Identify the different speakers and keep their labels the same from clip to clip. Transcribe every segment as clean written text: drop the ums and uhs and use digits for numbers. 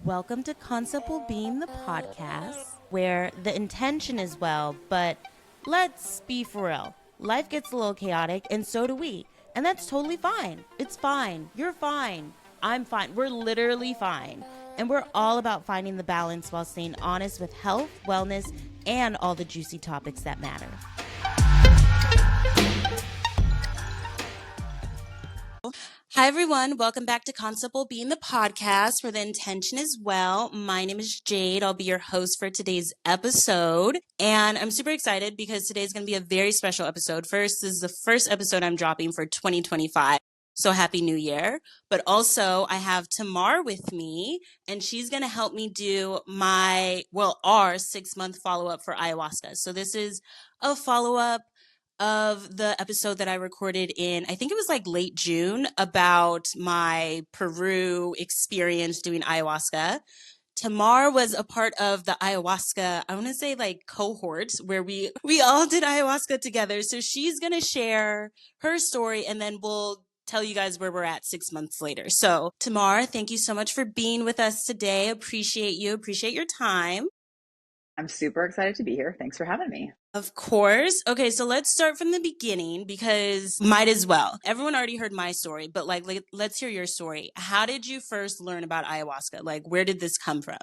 Speaker 1: Welcome to Concept of Being the podcast, where the intention is well, but let's be for real. Life gets a little chaotic, and so do we. And that's totally fine. It's fine. You're fine. I'm fine. We're literally fine. And we're all about finding the balance while staying honest with health, wellness, and all the juicy topics that matter. Hi, everyone. Welcome back to Concept of Being the podcast, where the intention is well. My name is Jade. I'll be your host for today's episode. And I'm super excited because today's going to be a very special episode. First, this is the first episode I'm dropping for 2025. So happy new year. But also I have Tamar with me, and she's going to help me do our 6-month follow-up for ayahuasca. So this is a follow-up of the episode that I recorded in, I think it was like late June, about my Peru experience doing ayahuasca. Tamar was a part of the ayahuasca, I want to say like cohort where we all did ayahuasca together. So she's going to share her story, and then we'll tell you guys where we're at 6 months later. So Tamar, thank you so much for being with us today. Appreciate you. Appreciate your time.
Speaker 2: I'm super excited to be here. Thanks for having me.
Speaker 1: Of course. Okay, so let's start from the beginning because might as well. Everyone already heard my story, but let's hear your story. How did you first learn about ayahuasca? Like, where did this come from?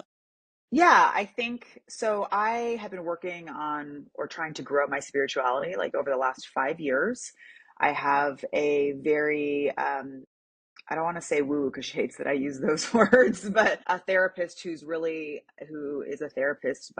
Speaker 2: Yeah, I think so. I have been working on or trying to grow my spirituality like over the last 5 years. I have a very, I don't want to say woo because she hates that I use those words, but a therapist who is a therapist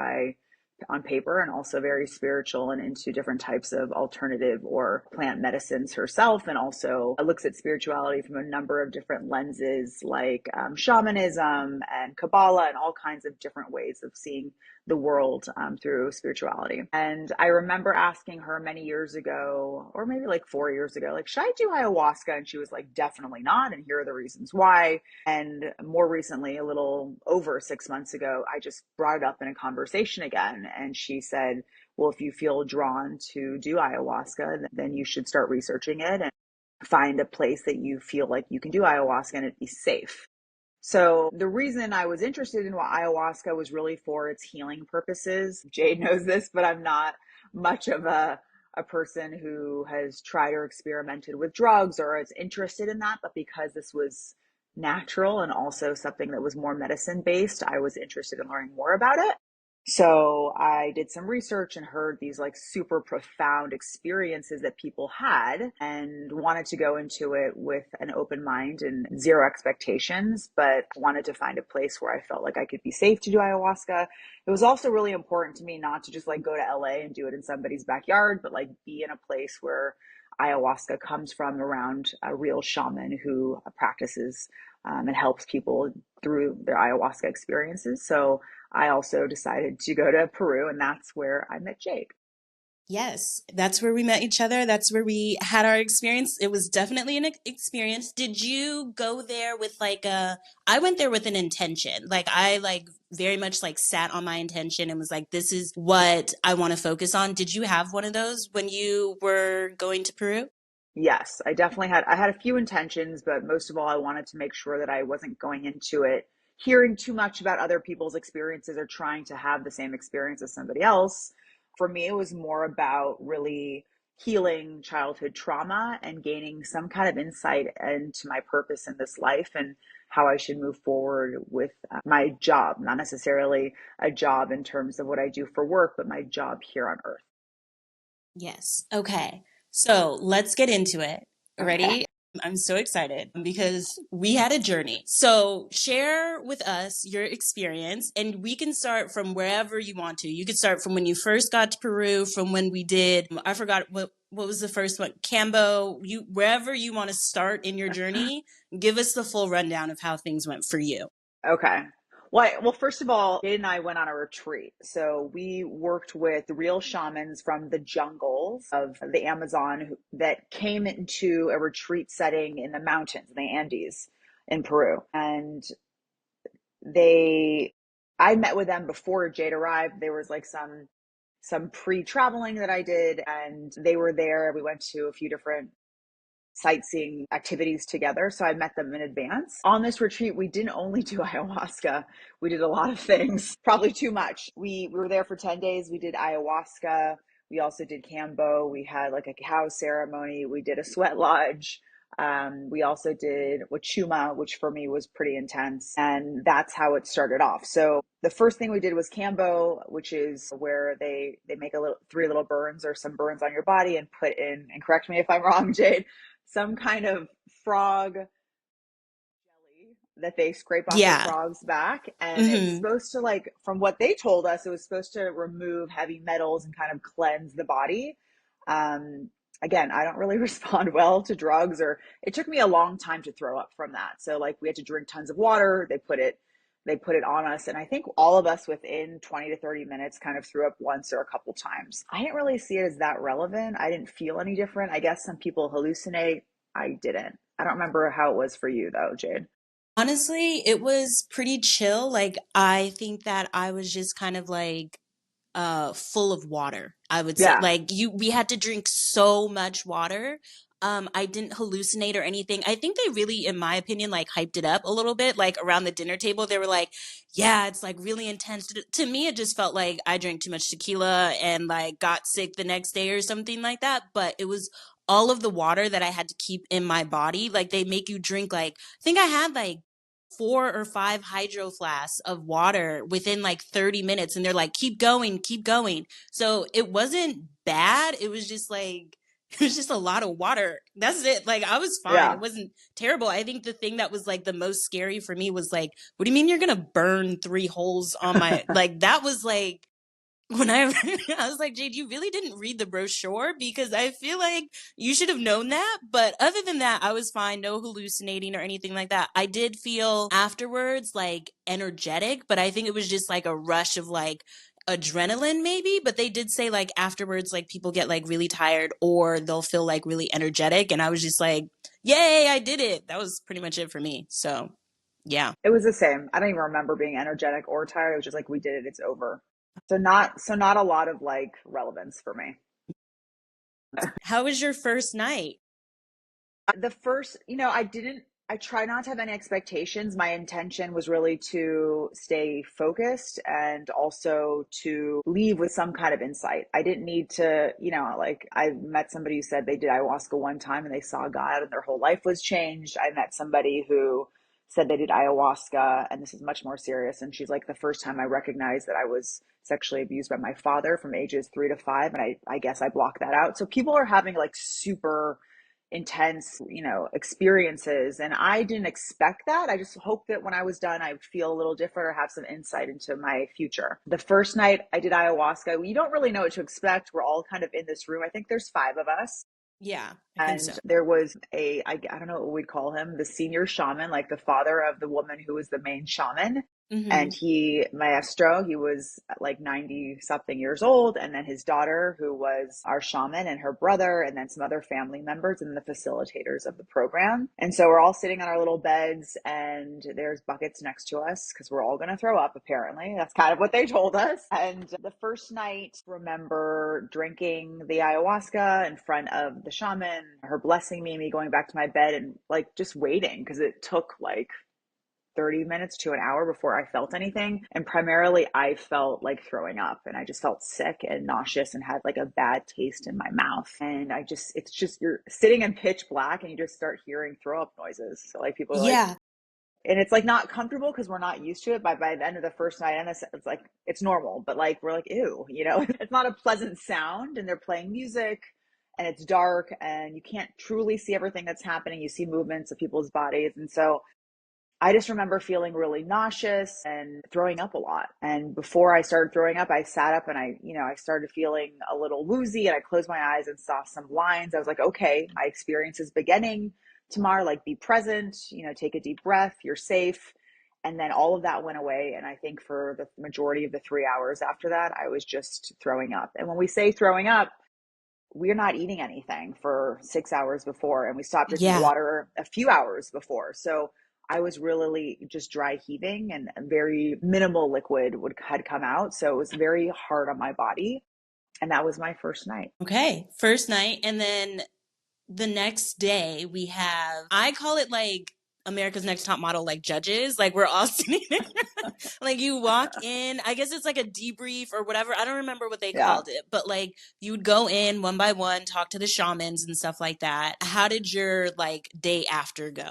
Speaker 2: on paper and also very spiritual and into different types of alternative or plant medicines herself, and also looks at spirituality from a number of different lenses like shamanism and Kabbalah and all kinds of different ways of seeing the world through spirituality. And I remember asking her many years ago, or maybe like 4 years ago, like, should I do ayahuasca? And she was like, definitely not. And here are the reasons why. And more recently, a little over 6 months ago, I just brought it up in a conversation again. And she said, well, if you feel drawn to do ayahuasca, then you should start researching it and find a place that you feel like you can do ayahuasca and it'd be safe. So the reason I was interested in what ayahuasca was really for its healing purposes. Jade knows this, but I'm not much of a person who has tried or experimented with drugs or is interested in that. But because this was natural and also something that was more medicine based, I was interested in learning more about it. So I did some research and heard these like super profound experiences that people had and wanted to go into it with an open mind and zero expectations, but wanted to find a place where I felt like I could be safe to do ayahuasca. It was also really important to me not to just like go to LA and do it in somebody's backyard, but like be in a place where ayahuasca comes from, around a real shaman who practices and helps people through their ayahuasca experiences. So I also decided to go to Peru, and that's where I met Jade.
Speaker 1: Yes, that's where we met each other. That's where we had our experience. It was definitely an experience. Did you go there with I went there with an intention. Like I very much like sat on my intention and was like, this is what I want to focus on. Did you have one of those when you were going to Peru?
Speaker 2: Yes, I had a few intentions, but most of all, I wanted to make sure that I wasn't going into it hearing too much about other people's experiences or trying to have the same experience as somebody else. For me, it was more about really healing childhood trauma and gaining some kind of insight into my purpose in this life and how I should move forward with my job, not necessarily a job in terms of what I do for work, but my job here on earth.
Speaker 1: Yes. Okay. So let's get into it.
Speaker 2: Okay.
Speaker 1: Ready? I'm so excited because we had a journey. So share with us your experience, and we can start from wherever you want to. You could start from when you first got to Peru, from when we did, I forgot what was the first one? Cambo, wherever you want to start in your journey, give us the full rundown of how things went for you.
Speaker 2: Okay. Well, first of all, Jade and I went on a retreat. So we worked with real shamans from the jungles of the Amazon that came into a retreat setting in the mountains, in the Andes in Peru. And they, I met with them before Jade arrived. There was like some pre-traveling that I did, and they were there. We went to a few different sightseeing activities together. So I met them in advance. On this retreat, we didn't only do ayahuasca, we did a lot of things, probably too much. We were there for 10 days. We did ayahuasca. We also did Cambo. We had like a cow ceremony. We did a sweat lodge. We also did Wachuma, which for me was pretty intense. And that's how it started off. So the first thing we did was Cambo, which is where they make a little three little burns or some burns on your body and put in, and correct me if I'm wrong, Jade, some kind of frog jelly that they scrape off the
Speaker 1: Yeah.
Speaker 2: frog's back. And it's
Speaker 1: Hmm.
Speaker 2: supposed to, like, from what they told us, it was supposed to remove heavy metals and kind of cleanse the body. Um, Again, I don't really respond well to drugs, or it took me a long time to throw up from that. So like we had to drink tons of water. They put it on us, and I think all of us within 20 to 30 minutes kind of threw up once or a couple times. I didn't really see it as that relevant. I didn't feel any different. I guess some people hallucinate. I didn't. I don't remember how it was for you though, Jade.
Speaker 1: Honestly, it was pretty chill. Like, I think that I was just kind of like full of water, I would say.
Speaker 2: Yeah.
Speaker 1: Like, we had to drink so much water. I didn't hallucinate or anything. I think they really, in my opinion, like hyped it up a little bit. Like around the dinner table, they were like, yeah, it's like really intense. To me, it just felt like I drank too much tequila and like got sick the next day or something like that. But it was all of the water that I had to keep in my body. Like, they make you drink, like, I think I had like 4 or 5 hydro flasks of water within like 30 minutes, and they're like, keep going, keep going. So it wasn't bad. It was just like, it was just a lot of water. That's it. Like, I was fine. It
Speaker 2: Yeah.
Speaker 1: wasn't terrible. I think the thing that was like the most scary for me was like, what do you mean you're gonna burn 3 holes on my, like, that was like, when I was like, Jade, you really didn't read the brochure, because I feel like you should have known that. But other than that, I was fine. No hallucinating or anything like that. I did feel afterwards like energetic, but I think it was just like a rush of like adrenaline maybe. But they did say like afterwards, like people get like really tired or they'll feel like really energetic. And I was just like, yay, I did it. That was pretty much it for me. So yeah.
Speaker 2: It was the same. I don't even remember being energetic or tired. It was just like we did it, it's over. So not a lot of like relevance for me.
Speaker 1: How was your first night?
Speaker 2: The first, I try not to have any expectations. My intention was really to stay focused and also to leave with some kind of insight. I didn't need to, like I met somebody who said they did ayahuasca one time and they saw God and their whole life was changed. I met somebody who said they did ayahuasca, and this is much more serious. And she's like, the first time I recognized that I was sexually abused by my father from ages 3 to 5. And I guess I blocked that out. So people are having like super intense, experiences. And I didn't expect that. I just hoped that when I was done, I would feel a little different or have some insight into my future. The first night I did ayahuasca, you don't really know what to expect. We're all kind of in this room. I think there's 5 of us.
Speaker 1: Yeah, I think so.
Speaker 2: And there was I don't know what we'd call him, the senior shaman, like the father of the woman who was the main shaman. And
Speaker 1: Hmm.
Speaker 2: maestro, he was like 90 something years old. And then his daughter, who was our shaman, and her brother, and then some other family members and the facilitators of the program. And so we're all sitting on our little beds, and there's buckets next to us because we're all going to throw up, apparently. That's kind of what they told us. And the first night, remember drinking the ayahuasca in front of the shaman, her blessing me going back to my bed, and like just waiting because it took like 30 minutes to an hour before I felt anything. And primarily, I felt like throwing up, and I just felt sick and nauseous and had like a bad taste in my mouth. And it's just, you're sitting in pitch black and you just start hearing throw up noises. So, like, people are like,
Speaker 1: Yeah.
Speaker 2: and it's like not comfortable because we're not used to it. By the end of the first night, and it's like, it's normal, but like, we're like, ew, it's not a pleasant sound. And they're playing music and it's dark and you can't truly see everything that's happening. You see movements of people's bodies. And so, I just remember feeling really nauseous and throwing up a lot. And before I started throwing up, I sat up and I started feeling a little woozy, and I closed my eyes and saw some lines. I was like, okay, my experience is beginning. Tamar, like, be present, take a deep breath, you're safe. And then all of that went away. And I think for the majority of the 3 hours after that, I was just throwing up. And when we say throwing up, we're not eating anything for 6 hours before, and we stopped drinking
Speaker 1: Yeah.
Speaker 2: water a few hours before. So I was really just dry heaving, and very minimal liquid had come out. So it was very hard on my body. And that was my first night.
Speaker 1: Okay. First night. And then the next day we have, I call it like America's Next Top Model, like judges, like we're all sitting there. Like you walk in, I guess it's like a debrief or whatever. I don't remember what they
Speaker 2: Yeah.
Speaker 1: called it, but like you would go in one by one, talk to the shamans and stuff like that. How did your like day after go?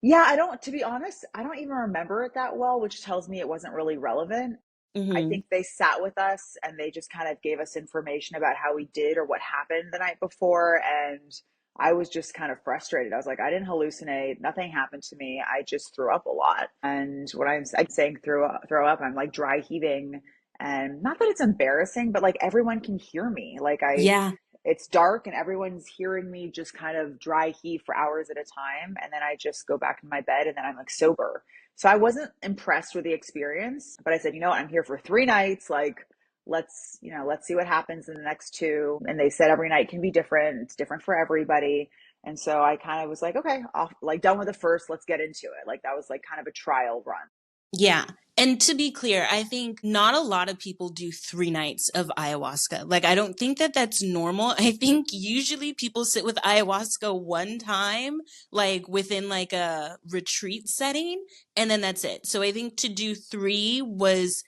Speaker 2: Yeah, to be honest, I don't even remember it that well, which tells me it wasn't really relevant. I
Speaker 1: Mm-hmm.
Speaker 2: think they sat with us and they just kind of gave us information about how we did or what happened the night before. And I was just kind of frustrated. I was like, I didn't hallucinate. Nothing happened to me. I just threw up a lot. And when I'm saying throw up, I'm like dry heaving. And not that it's embarrassing, but like everyone can hear me.
Speaker 1: Yeah.
Speaker 2: It's dark and everyone's hearing me just kind of dry heave for hours at a time. And then I just go back in my bed and then I'm like sober. So I wasn't impressed with the experience, but I said, you know what, I'm here for 3 nights. Like, let's see what happens in the next two. And they said every night can be different. It's different for everybody. And so I kind of was like, okay, off, like done with the first, let's get into it. Like that was like kind of a trial run.
Speaker 1: Yeah. And to be clear, I think not a lot of people do 3 nights of ayahuasca. Like, I don't think that that's normal. I think usually people sit with ayahuasca one time, like within like a retreat setting, and then that's it. So I think to do three was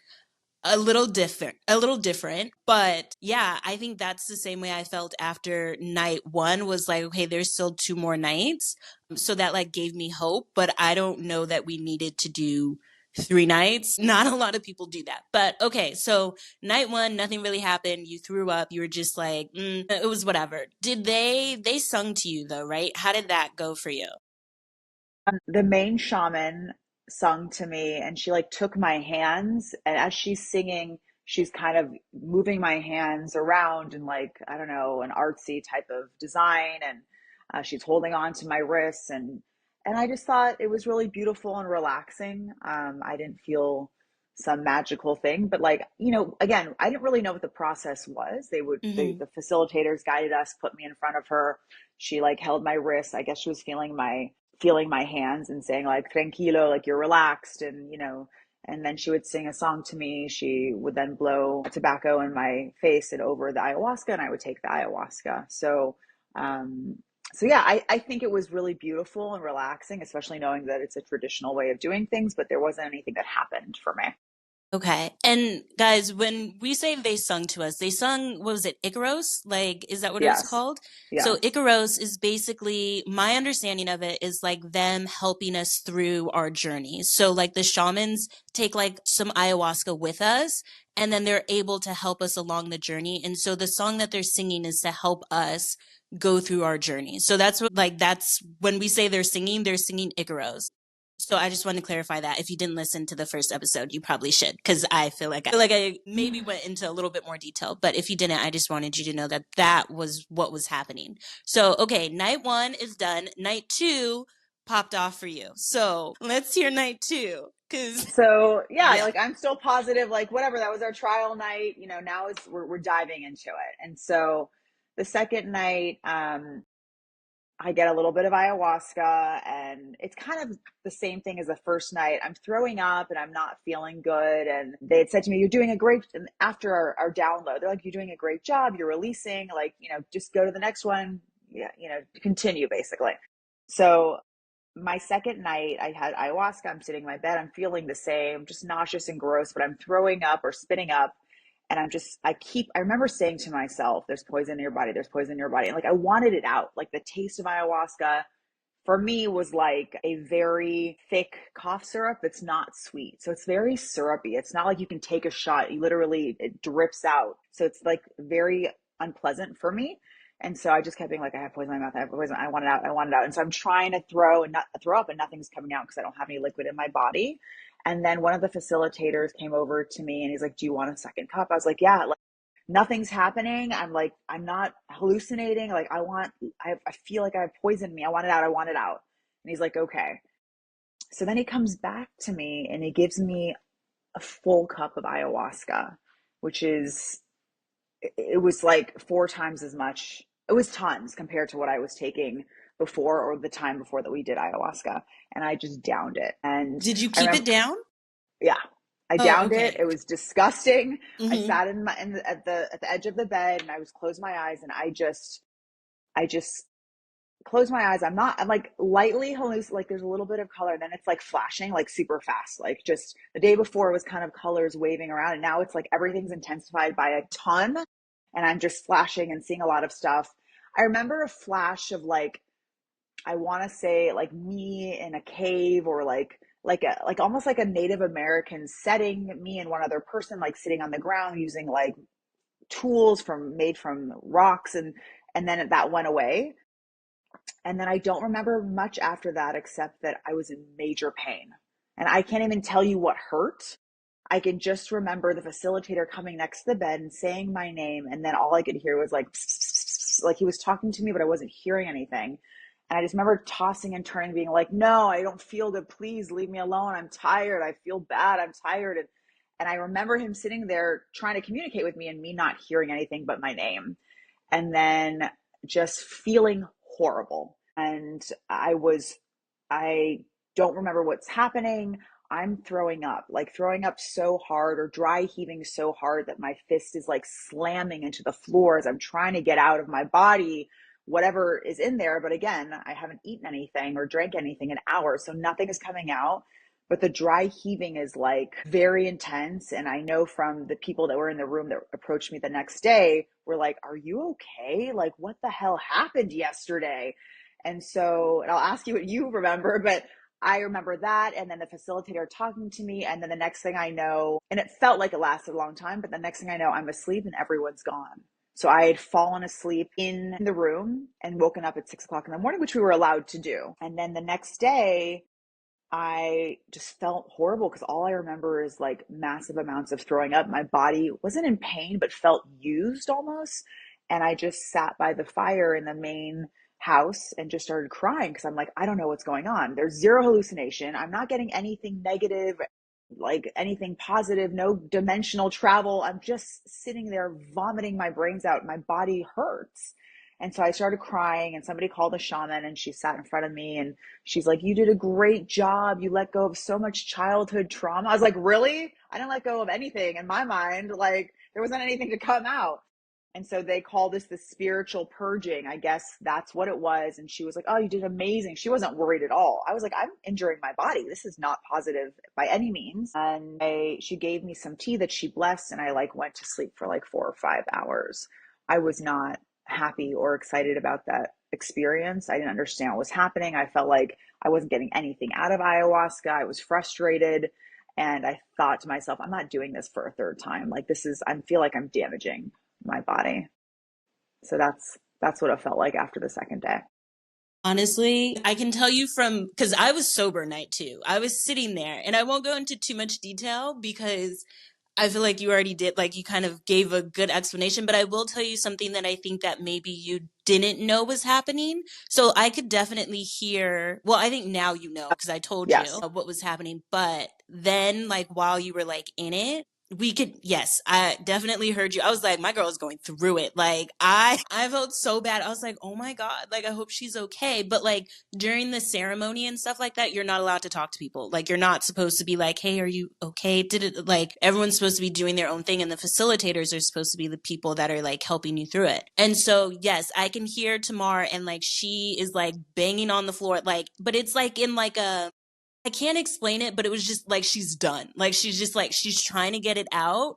Speaker 1: a little different, but yeah, I think that's the same way I felt after night one. Was like, okay, there's still 2 more nights, so that like gave me hope, but I don't know that we needed to do 3 nights. Not a lot of people do that, but okay, so night one, nothing really happened. You threw up, you were just like, it was whatever. Did they sung to you though, right? How did that go for you?
Speaker 2: The main shaman sung to me and she like took my hands, and as she's singing she's kind of moving my hands around in like, I don't know, an artsy type of design. And she's holding on to my wrists, and I just thought it was really beautiful and relaxing. I didn't feel some magical thing, but like, again, I didn't really know what the process was.
Speaker 1: Mm-hmm.
Speaker 2: The facilitators guided us, put me in front of her. She like held my wrists. I guess she was feeling my hands and saying like tranquilo, like you're relaxed. And and then she would sing a song to me. She would then blow tobacco in my face and over the ayahuasca, and I would take the ayahuasca. Um so yeah, I think it was really beautiful and relaxing, especially knowing that it's a traditional way of doing things, but there wasn't anything that happened for me.
Speaker 1: Okay. And guys, when we say they sung to us, they sung, what was it, Icaros? Like, is that what it was
Speaker 2: Yes.
Speaker 1: called?
Speaker 2: Yeah.
Speaker 1: So Icaros is basically, my understanding of it is like them helping us through our journey. So like the shamans take like some ayahuasca with us, and then they're able to help us along the journey. And so the song that they're singing is to help us go through our journey. So that's when we say they're singing Icaros. So I just want to clarify that if you didn't listen to the first episode, you probably should, because I feel like I maybe went into a little bit more detail. But if you didn't, I just wanted you to know that that was what was happening. So okay, night one is done. Night two popped off for you. So let's hear night two, because
Speaker 2: So yeah,
Speaker 1: yeah.
Speaker 2: like I'm still positive, like whatever, that was our trial night. Now we're diving into it. And so the second night, I get a little bit of ayahuasca, and it's kind of the same thing as the first night. I'm throwing up and I'm not feeling good. And they had said to me, you're doing a great, and after our download, they're like, you're doing a great job. You're releasing, like, just go to the next one. Yeah. Continue basically. So my second night, I had ayahuasca. I'm sitting in my bed. I'm feeling the same, just nauseous and gross, but I'm throwing up or spitting up. And I remember saying to myself, there's poison in your body. There's poison in your body. And like, I wanted it out. Like the taste of ayahuasca for me was like a very thick cough syrup that's not sweet. So it's very syrupy. It's not like you can take a shot. You literally, it drips out. So it's like very unpleasant for me. And so I just kept being like, I have poison in my mouth. I have poison. I want it out. I want it out. And so I'm trying to throw and not throw up, and nothing's coming out because I don't have any liquid in my body. And then one of the facilitators came over to me and he's like, do you want a second cup? I was like, yeah. Like, nothing's happening. I'm like, I'm not hallucinating. Like, I feel like I have poison in me. I want it out. I want it out. And he's like, okay. So then he comes back to me and he gives me a full cup of ayahuasca, which it was like 4 times as much. It was tons compared to what I was taking before, or the time before that we did ayahuasca. And I just downed it. And
Speaker 1: Did you
Speaker 2: I
Speaker 1: keep it
Speaker 2: remember,
Speaker 1: down?
Speaker 2: yeah, I
Speaker 1: Oh,
Speaker 2: downed it.
Speaker 1: okay.
Speaker 2: It was disgusting. I
Speaker 1: Mm-hmm.
Speaker 2: sat at the edge of the bed and I was closed my eyes, and I just close my eyes. I'm like lightly hallucinating, like there's a little bit of color, then it's like flashing like super fast. Like just the day before it was kind of colors waving around, and now it's like everything's intensified by a ton, and I'm just flashing and seeing a lot of stuff. I remember a flash of like, I want to say like me in a cave, or like almost like a Native American setting, me and one other person like sitting on the ground using like tools from made from rocks, and then that went away. And then I don't remember much after that except that I was in major pain. And I can't even tell you what hurt. I can just remember the facilitator coming next to the bed and saying my name. And then all I could hear was like, pss, pss, pss, like he was talking to me, but I wasn't hearing anything. And I just remember tossing and turning, being like, no, I don't feel good. Please leave me alone. I'm tired. I feel bad. I'm tired. And I remember him sitting there trying to communicate with me and me not hearing anything but my name. And then just feeling horrible. And I don't remember what's happening. I'm throwing up so hard, or dry heaving so hard that my fist is like slamming into the floor as I'm trying to get out of my body whatever is in there. But again, I haven't eaten anything or drank anything in hours, so nothing is coming out. But the dry heaving is like very intense. And I know from the people that were in the room that approached me the next day, were like, are you okay? Like, what the hell happened yesterday? And so, and I'll ask you what you remember, but I remember that. And then the facilitator talking to me. And then the next thing I know, and it felt like it lasted a long time, but the next thing I know, I'm asleep and everyone's gone. So I had fallen asleep in the room and woken up at 6 o'clock in the morning, which we were allowed to do. And then the next day, I just felt horrible because all I remember is like massive amounts of throwing up. My body wasn't in pain, but felt used almost. And I just sat by the fire in the main house and just started crying because I'm like, I don't know what's going on. There's zero hallucination. I'm not getting anything negative, like anything positive, no dimensional travel. I'm just sitting there vomiting my brains out. My body hurts. And so I started crying, and somebody called a shaman, and she sat in front of me, and she's like, you did a great job. You let go of so much childhood trauma. I was like, really? I didn't let go of anything in my mind. Like, there wasn't anything to come out. And so they call this the spiritual purging. I guess that's what it was. And she was like, oh, you did amazing. She wasn't worried at all. I was like, I'm injuring my body. This is not positive by any means. And she gave me some tea that she blessed, and I like went to sleep for like 4 or 5 hours. I was not happy or excited about that experience. I didn't understand what was happening. I felt like I wasn't getting anything out of ayahuasca. I was frustrated. And I thought to myself, I'm not doing this for a third time. Like, I feel like I'm damaging my body. So that's what it felt like after the second day.
Speaker 1: Honestly, I can tell you from, because I was sober night two. I was sitting there, and I won't go into too much detail because I feel like you already did, like you kind of gave a good explanation, but I will tell you something that I think that maybe you didn't know was happening. So I could definitely hear, well, I think now you know because I told you
Speaker 2: Yes.
Speaker 1: what was happening, but then like while you were like in it, we could, yes, I definitely heard you. I was like, my girl is going through it. Like I felt so bad. I was like, oh my God, like I hope she's okay. But like during the ceremony and stuff like that, you're not allowed to talk to people. Like you're not supposed to be like, hey, are you okay? Did it, like everyone's supposed to be doing their own thing, and the facilitators are supposed to be the people that are like helping you through it. And so yes, I can hear Tamar, and like she is like banging on the floor, like, but it's like in like a, I can't explain it, but it was just like she's done. Like she's just like she's trying to get it out,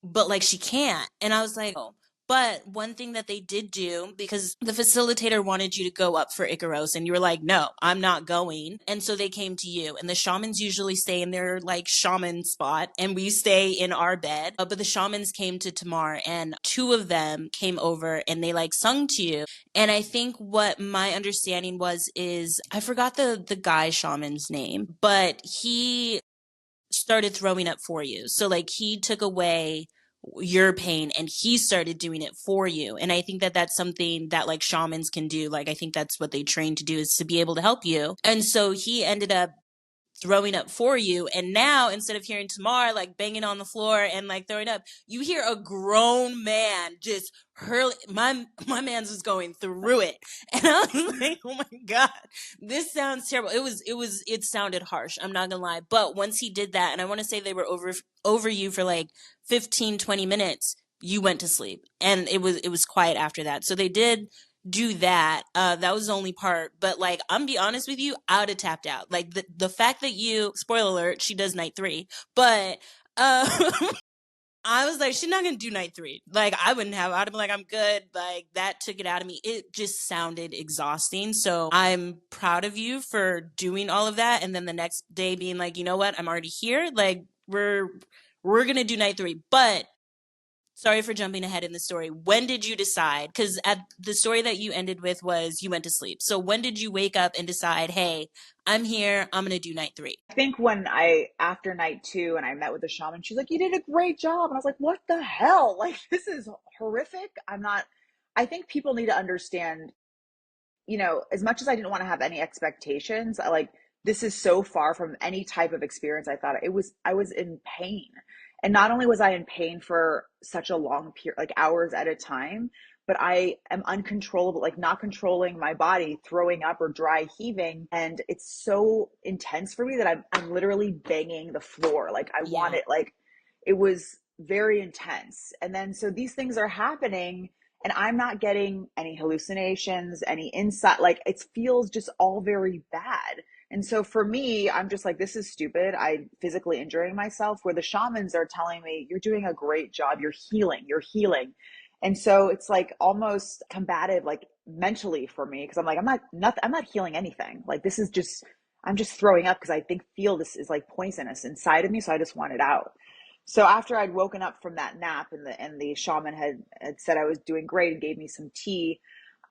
Speaker 1: but like she can't. And I was like, oh. But one thing that they did do, because the facilitator wanted you to go up for Icaros, and you were like, no, I'm not going. And so they came to you, and the shamans usually stay in their like shaman spot, and we stay in our bed. But the shamans came to Tamar, and two of them came over and they like sung to you. And I think what my understanding was is I forgot the guy shaman's name, but he started throwing up for you. So like he took away your pain and he started doing it for you. And I think that that's something that like shamans can do. Like I think that's what they train to do, is to be able to help you. And so he ended up throwing up for you. And now instead of hearing Tamar like banging on the floor and like throwing up, you hear a grown man just hurl. My man's was going through it. And I was like, oh my God, this sounds terrible. It sounded harsh. I'm not gonna lie. But once he did that, and I want to say they were over you for like 15, 20 minutes, you went to sleep. And it was quiet after that. So they did do that. That was the only part. But like, I'm be honest with you, I would have tapped out. Like the fact that you, spoiler alert, she does night 3, but I was like, she's not gonna do night 3. Like, I wouldn't have. I'd have been like, I'm good. Like, that took it out of me. It just sounded exhausting. So I'm proud of you for doing all of that. And then the next day being like, you know what? I'm already here. Like, we're gonna do night 3. But sorry for jumping ahead in the story. When did you decide? Because at the story that you ended with was you went to sleep. So when did you wake up and decide, hey, I'm here. I'm gonna do night 3?
Speaker 2: I think when after night 2 and I met with the shaman, she's like, "You did a great job." And I was like, "What the hell? Like, this is horrific." I think people need to understand, as much as I didn't want to have any expectations, this is so far from any type of experience I thought I was in pain. And not only was I in pain for such a long period, like hours at a time, but I am uncontrollable, like not controlling my body, throwing up or dry heaving. And it's so intense for me that I'm literally banging the floor. Like I want
Speaker 1: Yeah.
Speaker 2: it, like it was very intense. And then so these things are happening and I'm not getting any hallucinations, any insight. Like it feels just all very bad. And so for me, I'm just like, this is stupid. I'm physically injuring myself. Where the shamans are telling me, you're doing a great job. You're healing. You're healing. And so it's like almost combative, like mentally for me, because I'm like, I'm not healing anything. Like this is just, I'm just throwing up because feel this is like poisonous inside of me. So I just want it out. So after I'd woken up from that nap and the shaman had said I was doing great and gave me some tea,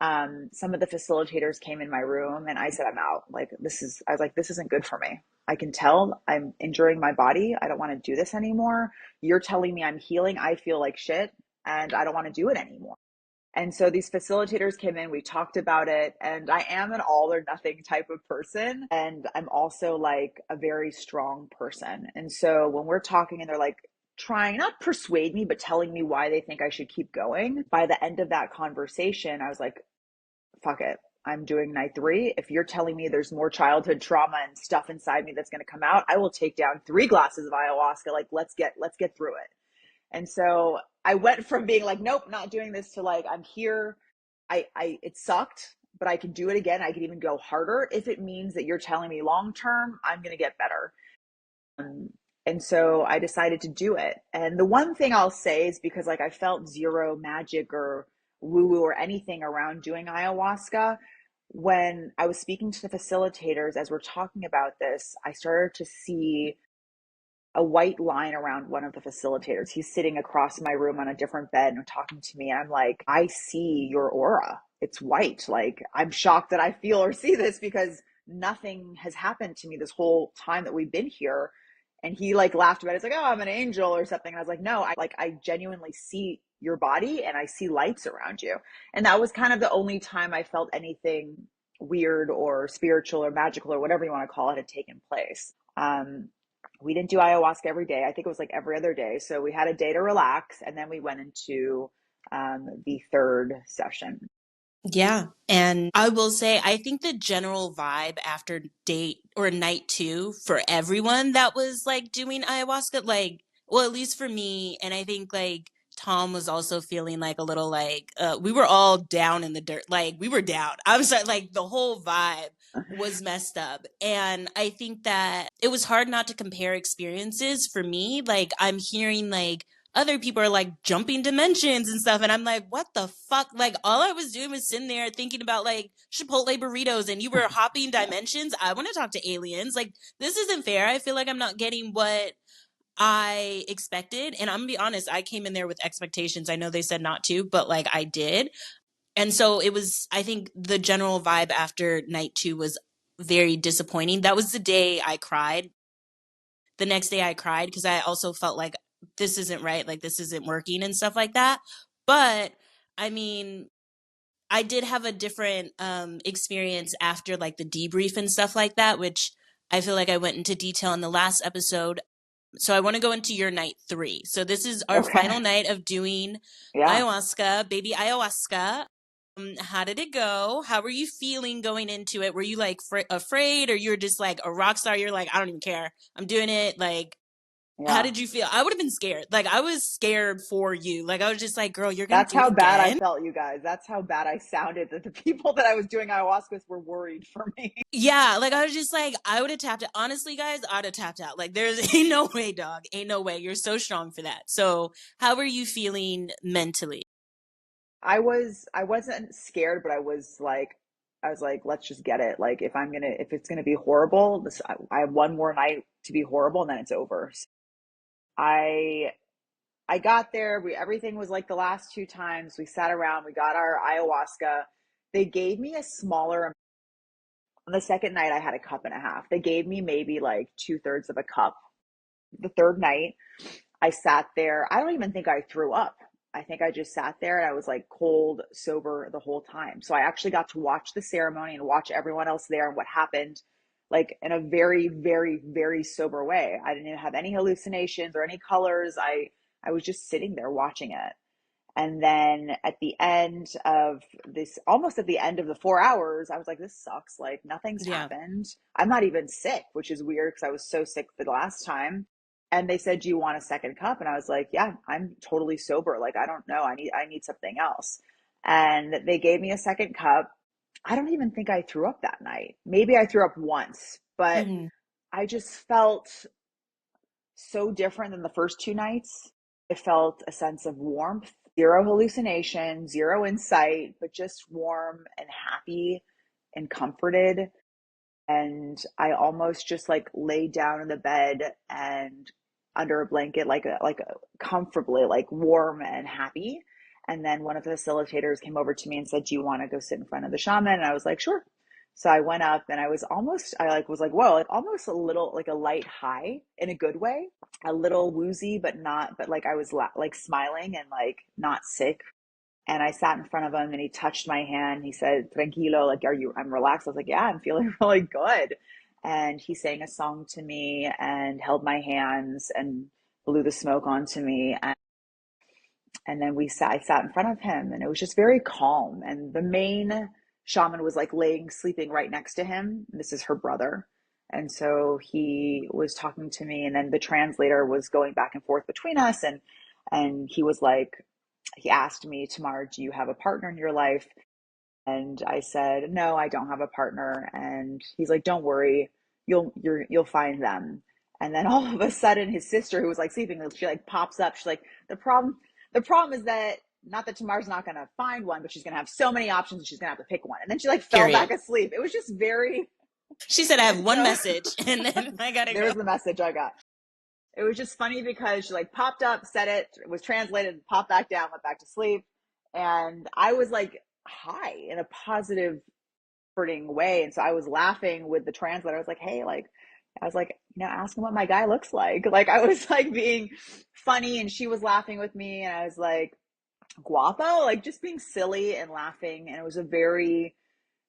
Speaker 2: some of the facilitators came in my room and I said, I'm out. I was like, this isn't good for me. I can tell I'm injuring my body. I don't want to do this anymore. You're telling me I'm healing. I feel like shit and I don't want to do it anymore. And so these facilitators came in, we talked about it, and I am an all or nothing type of person. And I'm also like a very strong person. And so when we're talking and they're like trying, not persuade me, but telling me why they think I should keep going, by the end of that conversation, I was like, fuck it. I'm doing night 3. If you're telling me there's more childhood trauma and stuff inside me that's going to come out, I will take down 3 glasses of ayahuasca. Like, let's get through it. And so I went from being like, nope, not doing this to like, I'm here. It sucked, but I can do it again. I can even go harder. If it means that you're telling me long term, I'm going to get better. Um, and so I decided to do it. And the one thing I'll say is because like I felt zero magic or woo woo or anything around doing ayahuasca. When I was speaking to the facilitators as we're talking about this, I started to see a white line around one of the facilitators. He's sitting across my room on a different bed and talking to me. And I'm like, I see your aura. It's white. Like, I'm shocked that I feel or see this because nothing has happened to me this whole time that we've been here. And he like laughed about it. It's like, oh, I'm an angel or something. And I was like, no, I genuinely see your body and I see lights around you. And that was kind of the only time I felt anything weird or spiritual or magical or whatever you want to call it had taken place. We didn't do ayahuasca every day. I think it was like every other day. So we had a day to relax, and then we went into the third session.
Speaker 1: Yeah. And I will say, I think the general vibe after date or night 2 for everyone that was like doing ayahuasca, like, well, at least for me, and I think like Tom was also feeling like a little like, we were all down in the dirt. Like, we were down. I'm sorry, like, the whole vibe was messed up. And I think that it was hard not to compare experiences for me. Like, I'm hearing like, other people are like jumping dimensions and stuff. And I'm like, what the fuck? Like, all I was doing was sitting there thinking about like Chipotle burritos and you were hopping dimensions. I want to talk to aliens. Like, this isn't fair. I feel like I'm not getting what I expected. And I'm gonna be honest, I came in there with expectations. I know they said not to, but like I did. And so it was, I think the general vibe after night 2 was very disappointing. That was the day I cried. The next day I cried because I also felt like this isn't right, like this isn't working and stuff like that. But I mean, I did have a different experience after like the debrief and stuff like that, which I feel like I went into detail in the last episode. So I want to go into your night 3. So this is our
Speaker 2: Okay.
Speaker 1: final night of doing
Speaker 2: Yeah.
Speaker 1: ayahuasca, baby ayahuasca. How did it go? How were you feeling going into it? Were you like afraid, or you're just like a rock star? You're like, I don't even care. I'm doing it. Like, How
Speaker 2: Yeah.
Speaker 1: did you feel? I would have been scared. Like, I was scared for you. Like, I was just like, girl, you're gonna
Speaker 2: That's
Speaker 1: do it
Speaker 2: how bad I
Speaker 1: again.
Speaker 2: felt, you guys. That's how bad I sounded, that the people that I was doing ayahuasca with were worried for me.
Speaker 1: Yeah, like I was just like, I would have tapped out. Honestly, guys, I'd have tapped out. Like, there's ain't no way, dog. Ain't no way. You're so strong for that. So, how were you feeling mentally?
Speaker 2: I wasn't scared, but I was like, let's just get it. Like if it's gonna be horrible, I have one more night to be horrible and then it's over. So I I got there. Everything was like the last two times. We sat around, we got our ayahuasca. They gave me a smaller. On the second night, I had a cup and a half. They gave me maybe like two-thirds of a cup. The third night, I sat there. I don't even think I threw up. I think I just sat there and I was like cold, sober the whole time. So I actually got to watch the ceremony and watch everyone else there and what happened, like in a very, very, very sober way. I didn't have any hallucinations or any colors. I was just sitting there watching it. And then at the end of this, almost at the end of the 4 hours, I was like, this sucks. Like, nothing's
Speaker 1: Yeah.
Speaker 2: happened. I'm not even sick, which is weird because I was so sick the last time. And they said, do you want a second cup? And I was like, yeah, I'm totally sober. Like, I don't know. I need something else. And they gave me a second cup. I don't even think I threw up that night. Maybe I threw up once, but
Speaker 1: Hmm.
Speaker 2: I just felt so different than the first two nights. I felt a sense of warmth, zero hallucination, zero insight, but just warm and happy and comforted. And I almost just like laid down in the bed and under a blanket, comfortably, like warm and happy. And then one of the facilitators came over to me and said, do you want to go sit in front of the shaman? And I was like, sure. So I went up and I like was like, whoa, like almost a little like a light high in a good way, a little woozy, but not, but like I was like smiling and like not sick. And I sat in front of him and he touched my hand. He said, tranquilo, like, I'm relaxed. I was like, yeah, I'm feeling really good. And he sang a song to me and held my hands and blew the smoke onto me. And then I sat in front of him and it was just very calm. And the main shaman was like sleeping right next to him. This is her brother. And so he was talking to me and then the translator was going back and forth between us. And he was like, he asked me, Tamar, do you have a partner in your life? And I said, no, I don't have a partner. And he's like, don't worry, you'll find them. And then all of a sudden, his sister, who was like sleeping, she like pops up. She's like, the problem is that not that Tamar's not gonna find one, but she's gonna have so many options, and she's gonna have to pick one. And then she like fell back
Speaker 1: Period.
Speaker 2: asleep. It was just very.
Speaker 1: She said, I have
Speaker 2: And
Speaker 1: one
Speaker 2: so
Speaker 1: message and then I gotta go.
Speaker 2: there's the message I got. It was just funny because she like popped up, said it was translated, popped back down, went back to sleep, and I was like high in a positive way. And so I was laughing with the translator. I was like, hey, like, I was like, ask him what my guy looks like. Like, I was like being funny and she was laughing with me. And I was like, guapo, like just being silly and laughing. And it was a very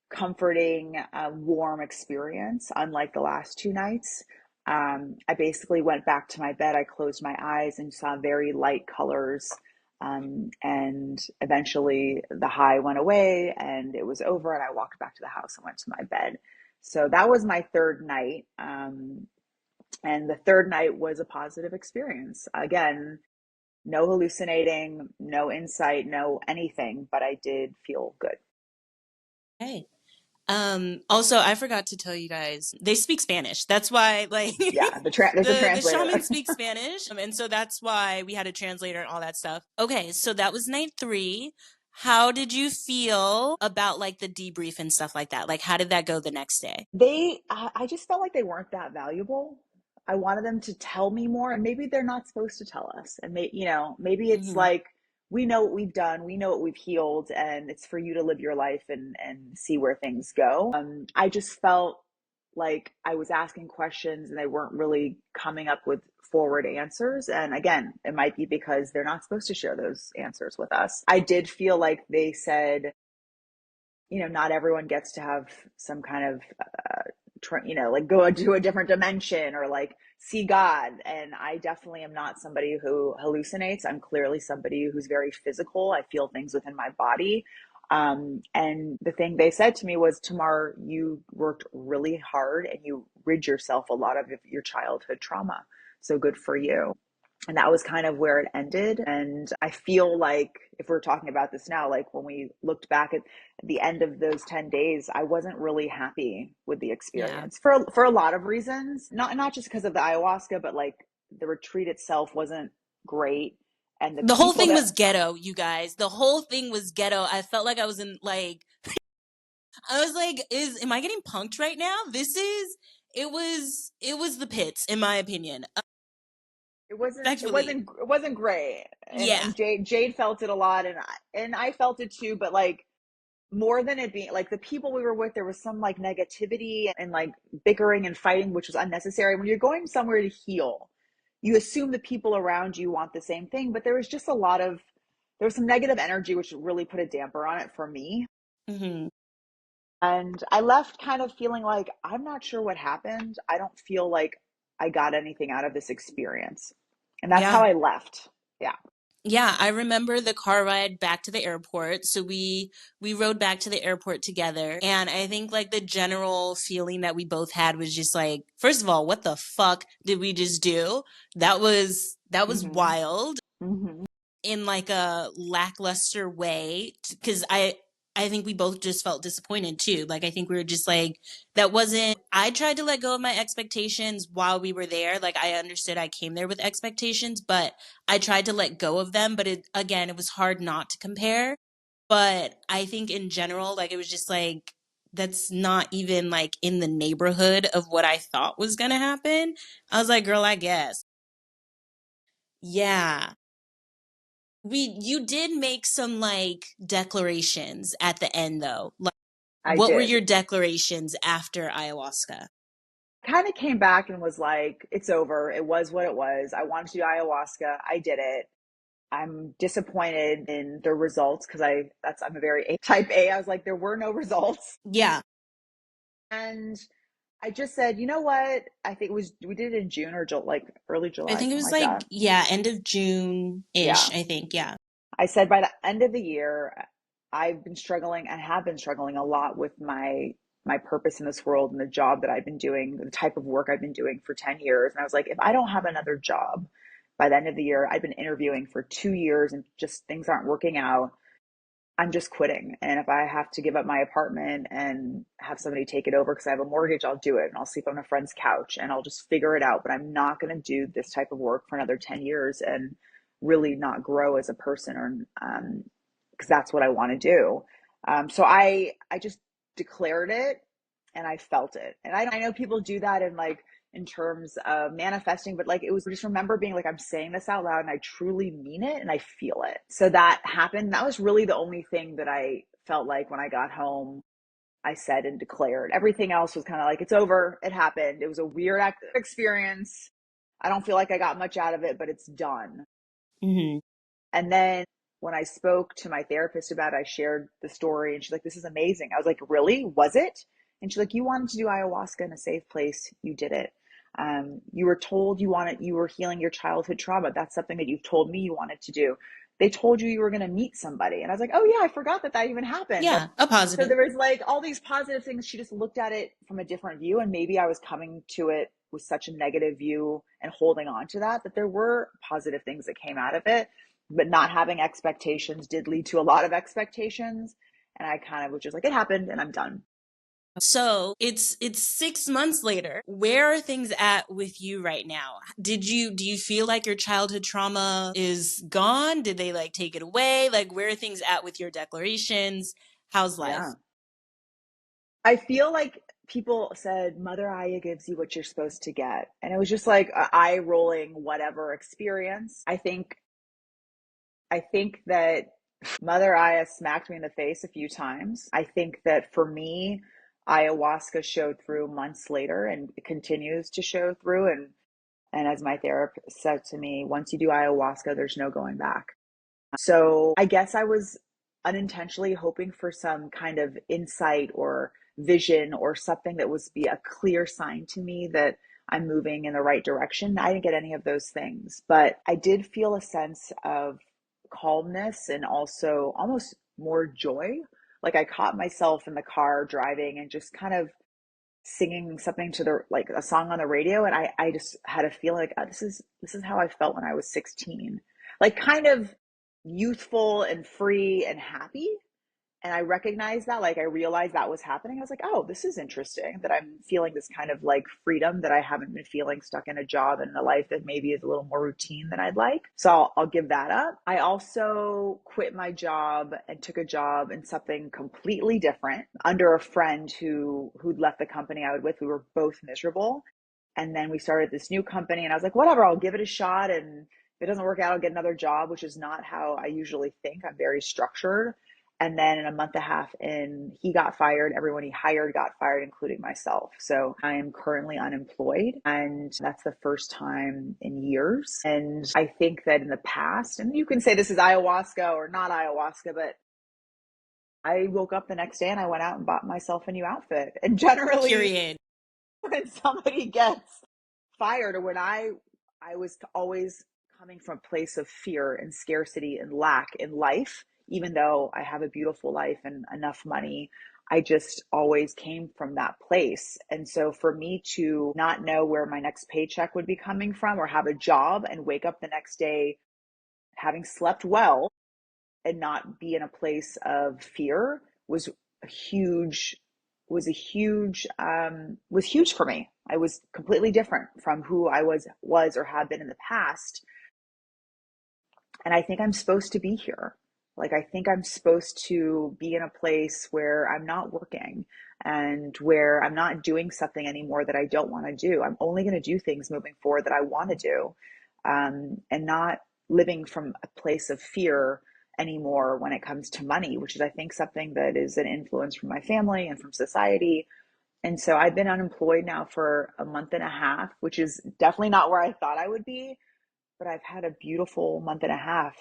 Speaker 2: comforting, warm experience, unlike the last two nights. I basically went back to my bed. I closed my eyes and saw very light colors. And eventually the high went away and it was over. And I walked back to the house and went to my bed. So that was my third night. And the third night was a positive experience. Again, no hallucinating, no insight, no anything, but I did feel good.
Speaker 1: Hey. Also, I forgot to tell you guys, they speak Spanish. That's why, like,
Speaker 2: Yeah, there's a
Speaker 1: the shaman
Speaker 2: translator.
Speaker 1: speaks Spanish. And so that's why we had a translator and all that stuff. Okay, so that was night 3. How did you feel about like the debrief and stuff like that? Like, how did that go the next day?
Speaker 2: I just felt like they weren't that valuable. I wanted them to tell me more, and maybe they're not supposed to tell us. And maybe it's
Speaker 1: Hmm.
Speaker 2: like we know what we've done, we know what we've healed, and it's for you to live your life and see where things go. I just felt like I was asking questions and they weren't really coming up with forward answers. And again, it might be because they're not supposed to share those answers with us. I did feel like they said, not everyone gets to have some kind of, like go to a different dimension or like see God. And I definitely am not somebody who hallucinates. I'm clearly somebody who's very physical. I feel things within my body. And the thing they said to me was, Tamar, you worked really hard and you rid yourself a lot of your childhood trauma. So good for you. And that was kind of where it ended. And I feel like if we're talking about this now, like when we looked back at the end of those 10 days, I wasn't really happy with the
Speaker 1: Yeah.
Speaker 2: experience for a lot of reasons. Not just because of the ayahuasca, but like the retreat itself wasn't great. And the
Speaker 1: The whole
Speaker 2: people
Speaker 1: thing
Speaker 2: that
Speaker 1: was ghetto, you guys. The whole thing was ghetto. I felt like I was in like I was like, is am I getting punked right now? It was the pits, in my opinion.
Speaker 2: it wasn't it
Speaker 1: Respectfully.
Speaker 2: wasn't it wasn't great. And
Speaker 1: Yeah.
Speaker 2: and Jade felt it a lot, and I felt it too, but like more than it being like the people we were with, there was some like negativity and like bickering and fighting, which was unnecessary. When you're going somewhere to heal, you assume the people around you want the same thing, but there was some negative energy, which really put a damper on it for me.
Speaker 1: Hmm.
Speaker 2: And I left kind of feeling like I'm not sure what happened. I don't feel like I got anything out of this experience. And that's how
Speaker 1: Yeah.
Speaker 2: I left. Yeah,
Speaker 1: Yeah, I remember the car ride back to the airport. So we rode back to the airport together, and I think like the general feeling that we both had was just like, first of all, what the fuck did we just do? That was
Speaker 2: mm-hmm.
Speaker 1: wild
Speaker 2: Mm-hmm.
Speaker 1: in like a lackluster way because I think we both just felt disappointed too. Like I think we were just like that wasn't I tried to let go of my expectations while we were there. Like I understood I came there with expectations, but I tried to let go of them, but it was hard not to compare. But I think in general like it was just like that's not even like in the neighborhood of what I thought was going to happen. I was like, girl, I guess. Yeah. You did make some like declarations at the end though. Like
Speaker 2: I
Speaker 1: what were
Speaker 2: did.
Speaker 1: your declarations after ayahuasca?
Speaker 2: Kind of came back and was like, it's over. It was what it was. I wanted to do ayahuasca. I did it. I'm disappointed in the results because I'm a very type A. I was like, there were no results.
Speaker 1: Yeah,
Speaker 2: And I just said, you know what? I think we did it in June or like early
Speaker 1: I
Speaker 2: July,
Speaker 1: think it
Speaker 2: something
Speaker 1: was
Speaker 2: like
Speaker 1: like
Speaker 2: that.
Speaker 1: yeah, end of June-ish,
Speaker 2: Yeah.
Speaker 1: I think. Yeah.
Speaker 2: I said by the end of the year, I've been struggling and have been struggling a lot with my purpose in this world and the job that I've been doing, the type of work I've been doing for 10 years. And I was like, if I don't have another job by the end of the year, I've been interviewing for 2 years and just things aren't working out. I'm just quitting. And if I have to give up my apartment and have somebody take it over because I have a mortgage, I'll do it. And I'll sleep on a friend's couch and I'll just figure it out. But I'm not going to do this type of work for another 10 years and really not grow as a person or, because that's what I want to do. So I just declared it and I felt it. And I know people do that in like, in terms of manifesting, but like it was just remember being like, I'm saying this out loud and I truly mean it and I feel it. So that happened. That was really the only thing that I felt like when I got home, I said and declared. Everything else was kind of like, it's over. It happened. It was a weird experience. I don't feel like I got much out of it, but it's done.
Speaker 1: Hmm.
Speaker 2: And then when I spoke to my therapist about it, I shared the story and she's like, this is amazing. I was like, really? Was it? And she's like, you wanted to do ayahuasca in a safe place. You did it. You were told you were healing your childhood trauma. That's something that you've told me you wanted to do. They told you were going to meet somebody. And I was like, oh yeah, I forgot that even happened.
Speaker 1: Yeah, a
Speaker 2: So
Speaker 1: positive.
Speaker 2: there was like all these positive things. She just looked at it from a different view. And maybe I was coming to it with such a negative view and holding on to that there were positive things that came out of it, but not having expectations did lead to a lot of expectations. And I kind of was just like, it happened and I'm done.
Speaker 1: So it's 6 months later. Where are things at with you right now? Do you feel like your childhood trauma is gone? Did they like take it away? Like where are things at with your declarations? How's
Speaker 2: Yeah.
Speaker 1: life?
Speaker 2: I feel like people said Mother Aya gives you what you're supposed to get. And it was just like a eye rolling whatever experience. I think that Mother Aya smacked me in the face a few times. I think that for me, ayahuasca showed through months later and it continues to show through. And as my therapist said to me, once you do ayahuasca, there's no going back. So I guess I was unintentionally hoping for some kind of insight or vision or something that was be a clear sign to me that I'm moving in the right direction. I didn't get any of those things, but I did feel a sense of calmness and also almost more joy. Like I caught myself in the car driving and just kind of singing something to the like a song on the radio, and I just had a feeling like, oh, this is how I felt when I was 16. Like kind of youthful and free and happy. And I recognized that, like I realized that was happening. I was like, oh, this is interesting that I'm feeling this kind of like freedom that I haven't been feeling stuck in a job and in a life that maybe is a little more routine than I'd like. So I'll give that up. I also quit my job and took a job in something completely different under a friend who'd left the company I was with. We were both miserable. And then we started this new company and I was like, whatever, I'll give it a shot. And if it doesn't work out, I'll get another job, which is not how I usually think. I'm very structured. And then in a month and a half in, he got fired. Everyone he hired got fired, including myself. So I am currently unemployed. And that's the first time in years. And I think that in the past, and you can say this is ayahuasca or not ayahuasca, but I woke up the next day and I went out and bought myself a new outfit. And generally,
Speaker 1: Period.
Speaker 2: when somebody gets fired, or when I was always coming from a place of fear and scarcity and lack in life, even though I have a beautiful life and enough money, I just always came from that place. And so for me to not know where my next paycheck would be coming from, or have a job and wake up the next day having slept well and not be in a place of fear, a huge was huge for me. I was completely different from who I was or have been in the past. And I think I'm supposed to be here. Like I think I'm supposed to be in a place where I'm not working and where I'm not doing something anymore that I don't want to do. I'm only going to do things moving forward that I want to do, and not living from a place of fear anymore when it comes to money, which is, I think, something that is an influence from my family and from society. And so I've been unemployed now for a month and a half, which is definitely not where I thought I would be, but I've had a beautiful month and a half,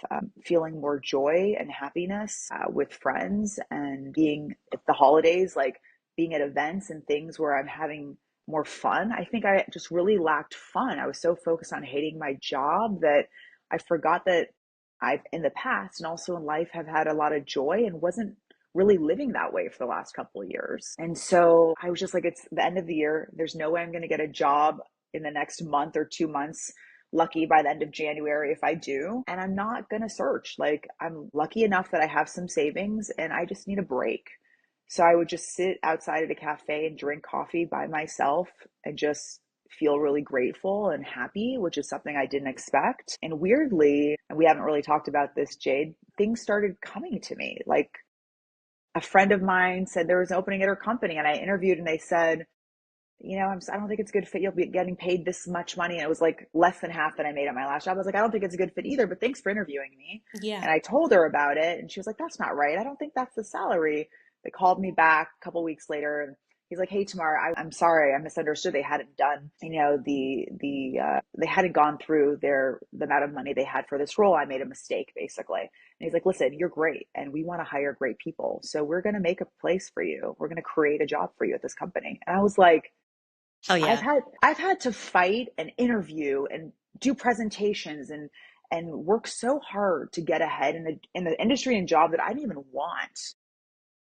Speaker 2: feeling more joy and happiness with friends, and being at the holidays, like being at events and things where I'm having more fun. I think I just really lacked fun. I was so focused on hating my job that I forgot that I've in the past and also in life have had a lot of joy and wasn't really living that way for the last couple of years. And so I was just like, it's the end of the year. There's no way I'm going to get a job in the next month or 2 months, lucky by the end of January if I do. And I'm not going to search. Like, I'm lucky enough that I have some savings and I just need a break. So I would just sit outside at a cafe and drink coffee by myself and just feel really grateful and happy, which is something I didn't expect. And weirdly, and we haven't really talked about this, Jade, things started coming to me. Like a friend of mine said there was an opening at her company, and I interviewed and they said, I don't think it's a good fit. You'll be getting paid this much money. And it was like less than half that I made at my last job. I was like, I don't think it's a good fit either, but thanks for interviewing me.
Speaker 1: Yeah.
Speaker 2: And I told her about it and she was like, that's not right. I don't think that's the salary. They called me back a couple weeks later and he's like, hey, Tamar, I'm sorry. I misunderstood. They hadn't done, they hadn't gone through the amount of money they had for this role. I made a mistake basically. And he's like, listen, you're great. And we want to hire great people. So we're going to make a place for you. We're going to create a job for you at this company. And I was like,
Speaker 1: Hell yeah.
Speaker 2: I've had to fight and interview and do presentations and work so hard to get ahead in the industry and job that I didn't even want,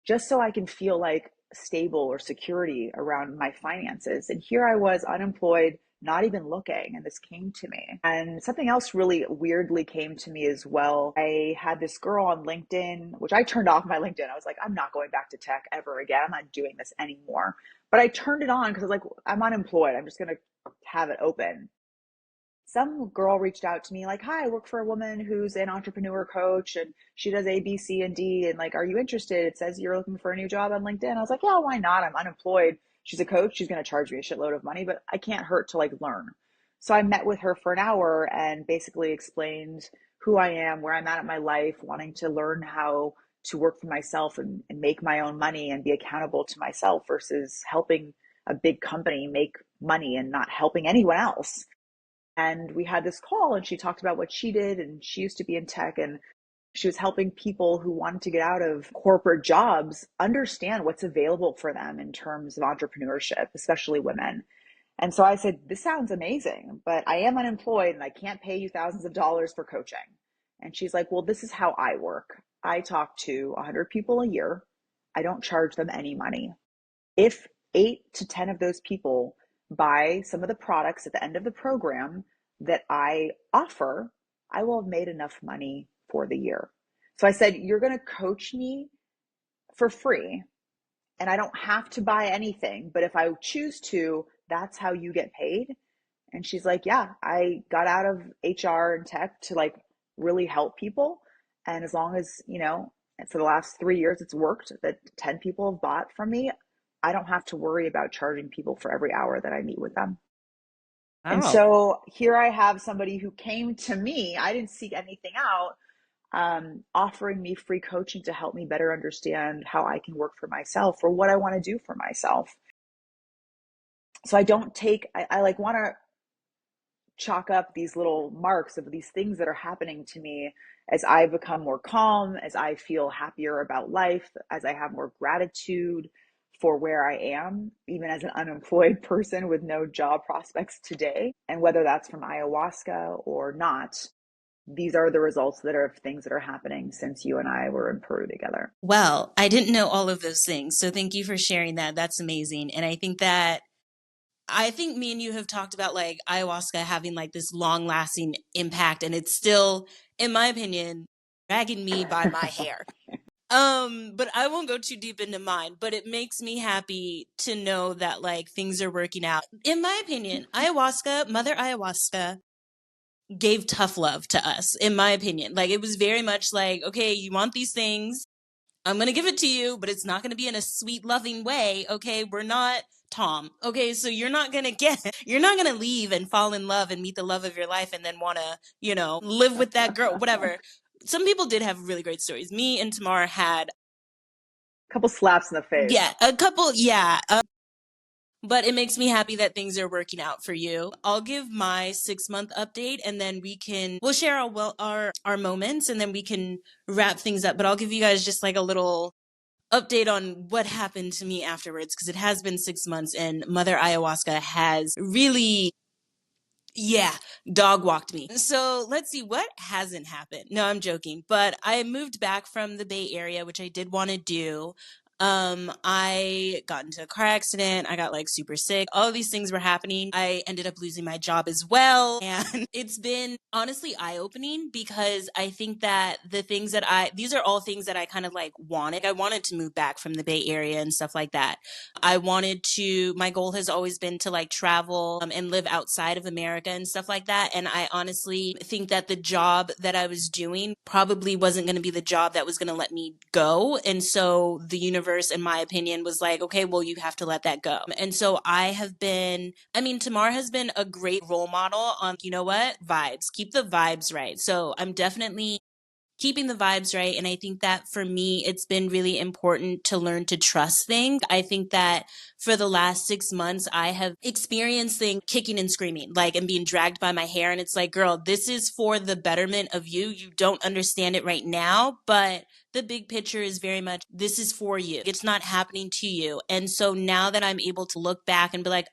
Speaker 2: just so I can feel like stable or security around my finances. And here I was unemployed, not even looking, and this came to me. And something else really weirdly came to me as well. I had this girl on LinkedIn, which I turned off my LinkedIn. I was like, I'm not going back to tech ever again. I'm not doing this anymore. But I turned it on because I was like, I'm unemployed. I'm just going to have it open. Some girl reached out to me like, hi, I work for a woman who's an entrepreneur coach and she does A, B, C, and D. And like, are you interested? It says you're looking for a new job on LinkedIn. I was like, yeah, why not? I'm unemployed. She's a coach. She's going to charge me a shitload of money, but I can't hurt to like learn. So I met with her for an hour and basically explained who I am, where I'm at in my life, wanting to learn how to work for myself and make my own money and be accountable to myself versus helping a big company make money and not helping anyone else. And we had this call and she talked about what she did, and she used to be in tech and she was helping people who wanted to get out of corporate jobs understand what's available for them in terms of entrepreneurship, especially women. And so I said, this sounds amazing, but I am unemployed and I can't pay you thousands of dollars for coaching. And she's like, well, this is how I work. I talk to 100 people a year I don't charge them any money. If 8 to 10 of those people buy some of the products at the end of the program that I offer, I will have made enough money for the year. So I said, you're going to coach me for free and I don't have to buy anything, but if I choose to, that's how you get paid. And she's like, yeah, I got out of HR and tech to like really help people. And as long as, for the last 3 years, it's worked that 10 people have bought from me, I don't have to worry about charging people for every hour that I meet with them. And
Speaker 1: Oh.
Speaker 2: so here I have somebody who came to me, I didn't seek anything out, offering me free coaching to help me better understand how I can work for myself or what I want to do for myself. So I don't take, I like want to chalk up these little marks of these things that are happening to me as I become more calm, as I feel happier about life, as I have more gratitude for where I am, even as an unemployed person with no job prospects today. And whether that's from ayahuasca or not, these are the results that are of things that are happening since you and I were in Peru together.
Speaker 1: Well, I didn't know all of those things. So thank you for sharing that. That's amazing. And I think me and you have talked about like ayahuasca having like this long lasting impact, and it's still, in my opinion, dragging me by my hair. But I won't go too deep into mine, but it makes me happy to know that like things are working out. In my opinion, Mother Ayahuasca gave tough love to us, in my opinion. Like it was very much like, okay, you want these things, I'm going to give it to you, but it's not going to be in a sweet, loving way. Okay. We're not Tom. Okay. So you're not going to leave and fall in love and meet the love of your life and then want to, live with that girl, whatever. Some people did have really great stories. Me and Tamar had,
Speaker 2: A couple slaps in the face.
Speaker 1: yeah, a couple. Yeah. But it makes me happy that things are working out for you. I'll give my 6 month update and then we'll share our moments and then we can wrap things up. But I'll give you guys just like a little update on what happened to me afterwards because it has been 6 months and Mother Ayahuasca has really, yeah, dog walked me. So let's see what hasn't happened. No, I'm joking. But I moved back from the Bay Area, which I did want to do. I got into a car accident. I got like super sick. All of these things were happening. I ended up losing my job as well. And it's been honestly eye opening because I think that these are all things that I kind of like wanted. I wanted to move back from the Bay Area and stuff like that. My goal has always been to like travel and live outside of America and stuff like that. And I honestly think that the job that I was doing probably wasn't going to be the job that was going to let me go. And so the universe, in my opinion, was like, okay, well, you have to let that go. And so Tamar has been a great role model on, you know what? Vibes. Keep the vibes right. So I'm definitely keeping the vibes right. And I think that for me, it's been really important to learn to trust things. I think that for the last 6 months, I have experienced things kicking and screaming, like, and being dragged by my hair. And it's like, girl, this is for the betterment of you. You don't understand it right now, but the big picture is very much this is for you. It's not happening to you. And so now that I'm able to look back and be like,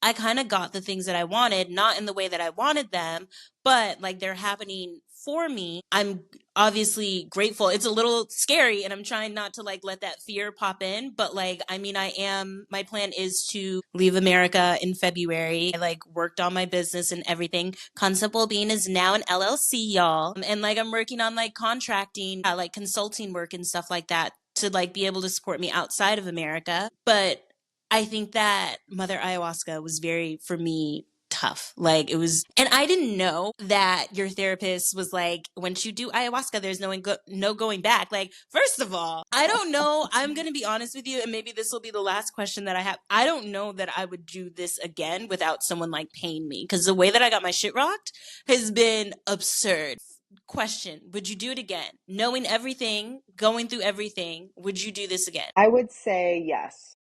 Speaker 1: I kind of got the things that I wanted, not in the way that I wanted them, but like they're happening for me. I'm obviously grateful. It's a little scary and I'm trying not to like let that fear pop in, but like my plan is to leave America in February. I like worked on my business and everything. Concept Wellbeing is now an LLC, y'all. And like I'm working on like contracting, like consulting work and stuff like that to like be able to support me outside of America. But I think that Mother Ayahuasca was very, for me, tough. Like it was, and I didn't know that your therapist was like, once you do ayahuasca, there's no going back. Like, first of all, I don't know. I'm going to be honest with you, and maybe this will be the last question that I have. I don't know that I would do this again without someone like paying me because the way that I got my shit rocked has been absurd. Question: would you do it again? Knowing everything, going through everything, would you do this again?
Speaker 2: I would say yes.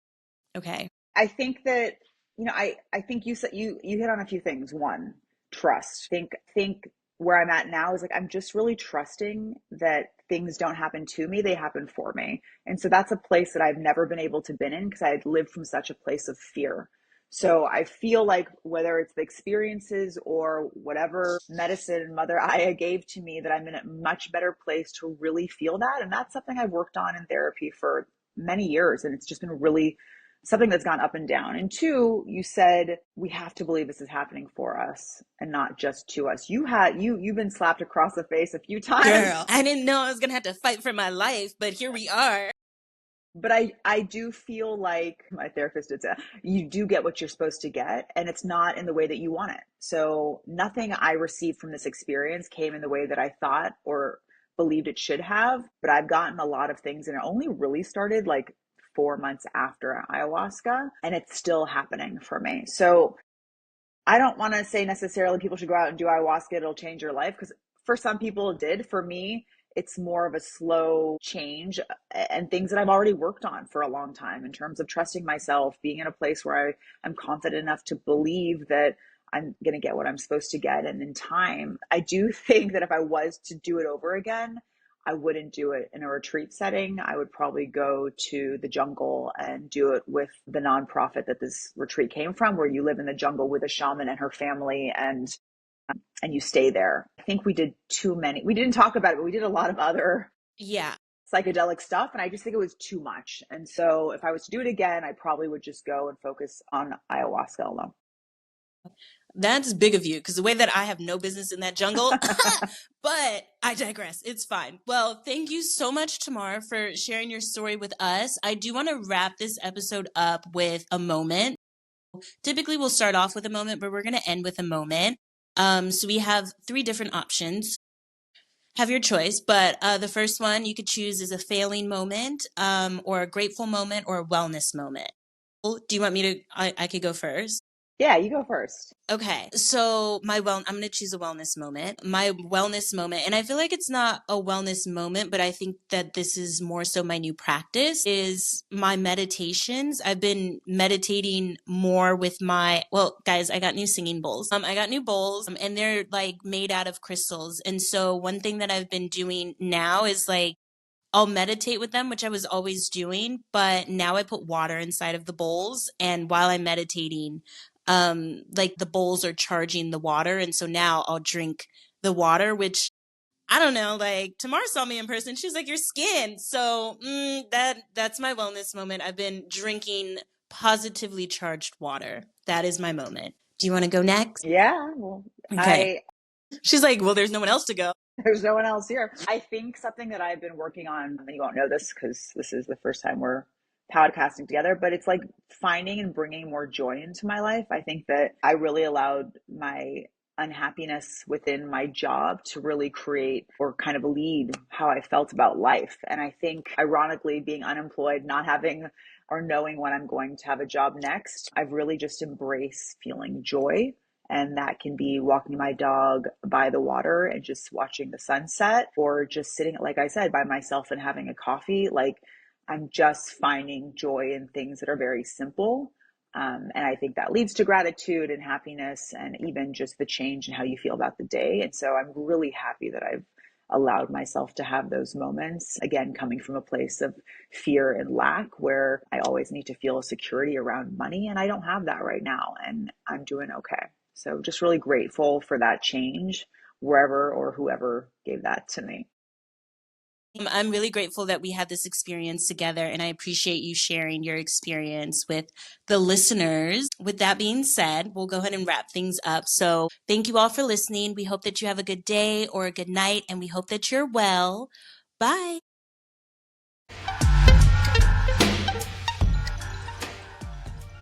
Speaker 1: Okay.
Speaker 2: I think that, I think you said you hit on a few things. One, trust. Think where I'm at now is like I'm just really trusting that things don't happen to me, they happen for me. And so that's a place that I've never been able to been in because I had lived from such a place of fear. So I feel like whether it's the experiences or whatever medicine Mother Aya gave to me, that I'm in a much better place to really feel that. And that's something I've worked on in therapy for many years, and it's just been really something that's gone up and down. And two, you said we have to believe this is happening for us and not just to us. You've been slapped across the face a few times.
Speaker 1: Girl, I didn't know I was gonna have to fight for my life, but here we are.
Speaker 2: But I do feel like my therapist did say you do get what you're supposed to get, and it's not in the way that you want it. So nothing I received from this experience came in the way that I thought or believed it should have. But I've gotten a lot of things, and it only really started like 4 months after ayahuasca, and it's still happening for me. So I don't want to say necessarily people should go out and do ayahuasca, it'll change your life, because for some people it did. For me, it's more of a slow change and things that I've already worked on for a long time in terms of trusting myself, being in a place where I am confident enough to believe that I'm going to get what I'm supposed to get. And in time, I do think that if I was to do it over again, I wouldn't do it in a retreat setting. I would probably go to the jungle and do it with the nonprofit that this retreat came from, where you live in the jungle with a shaman and her family, and you stay there. I think we did too many. We didn't talk about it, but we did a lot of other
Speaker 1: Yeah.
Speaker 2: psychedelic stuff, and I just think it was too much. And so if I was to do it again, I probably would just go and focus on ayahuasca alone.
Speaker 1: That's big of you, because the way that I have no business in that jungle, but I digress. It's fine. Well, thank you so much, Tamar, for sharing your story with us. I do want to wrap this episode up with a moment. Typically, we'll start off with a moment, but we're going to end with a moment. So we have 3 different options. Have your choice, but the first one you could choose is a failing moment, or a grateful moment, or a wellness moment. Do you want me to? I could go first.
Speaker 2: Yeah, you go first.
Speaker 1: Okay, so I'm going to choose a wellness moment. My wellness moment, and I feel like it's not a wellness moment, but I think that this is more so my new practice, is my meditations. I've been meditating more with well, guys, I got new singing bowls. I got new bowls, and they're like made out of crystals. And so one thing that I've been doing now is like, I'll meditate with them, which I was always doing, but now I put water inside of the bowls. And while I'm meditating, like the bowls are charging the water. And so now I'll drink the water, which I don't know, like Tamar saw me in person. She was like, your skin. So that's my wellness moment. I've been drinking positively charged water. That is my moment. Do you want to go next?
Speaker 2: Yeah, well,
Speaker 1: Okay.
Speaker 2: I
Speaker 1: She's like, well, there's no one else to go.
Speaker 2: there's no one else here. I think something that I've been working on, and you won't know this because this is the first time we're podcasting together, but it's like finding and bringing more joy into my life. I think that I really allowed my unhappiness within my job to really create or kind of lead how I felt about life. And I think, ironically, being unemployed, not having or knowing when I'm going to have a job next, I've really just embraced feeling joy. And that can be walking my dog by the water and just watching the sunset, or just sitting, like I said, by myself and having a coffee. Like, I'm just finding joy in things that are very simple. And I think that leads to gratitude and happiness, and even just the change in how you feel about the day. And so I'm really happy that I've allowed myself to have those moments, again, coming from a place of fear and lack, where I always need to feel a security around money. And I don't have that right now, and I'm doing okay. So just really grateful for that change, wherever or whoever gave that to me.
Speaker 1: I'm really grateful that we had this experience together, and I appreciate you sharing your experience with the listeners. With that being said, we'll go ahead and wrap things up. So thank you all for listening. We hope that you have a good day or a good night, and we hope that you're well. Bye.